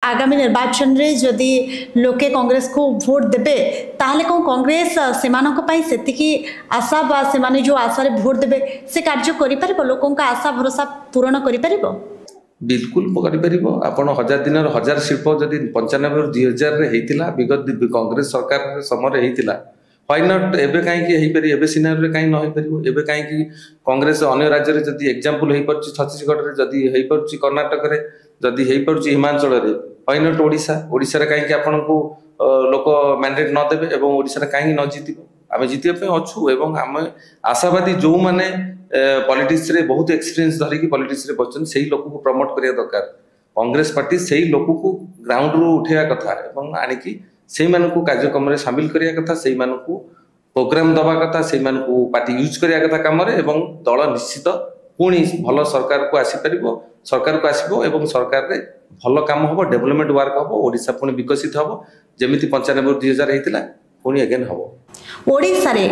आगामी निर्वाचन रे जदि लोके कांग्रेस को भोट देबे ताहले कौन कांग्रेस सेमानक पई सेतिकी आशा बा सेमाने जो आशा रे भोट देबे से कार्य करि परिबो लोकन का आशा भरोसा पूर्ण करि परिबो। बिल्कुल करिपर आपण 1000 दिन 1000 शिल्प जदि 95 ରୁ 2000 रे हेतिला विगत कांग्रेस सरकार समय हेतिला व्हाई नॉट एबे काहे कि हेई परि एबे सिनारियो रे काहे न हेई परिबो एबे काहे कि कांग्रेस अन्य राज्य रे जदि एग्जांपल हेई परछि छत्तीसगढ़ रे जदि हेई परछि कर्नाटक रे जदि हेई परछि हिमाचल रे व्हाई नॉट ओडिशा ओडिशा रे काहे कि आपण को लोक मैंडेट न देबे एवं ओडिशा रे काहे न जीतिबो आमे जीतिबे पे अछु एवं आमे आशावादी जो माने पॉलिटिक्स रे बहुत एक्सपीरियंस धरि कि पॉलिटिक्स रे बचन सेही लोक को प्रमोट करिया दरकार कांग्रेस पार्टी सेही लोक को ग्राउंड रो उठेया कथा एवं आनी कि सेही मान को कार्यक्रम रे शामिल करिया कथा सेही मान को प्रोग्राम दबा कथा सेही मान को पार्टी यूज करिया कथा काम रे एवं दल निश्चित पुणी भल सरकार को आसी परिबो सरकार को आसीबो एवं सरकार रे भल काम होबो डेवलपमेंट वर्क होबो ओडिशा पुणी विकसित होबो जेमिति 95 ରୁ 2000 हेतिला पुणी अगेन होबो ओडिशा रे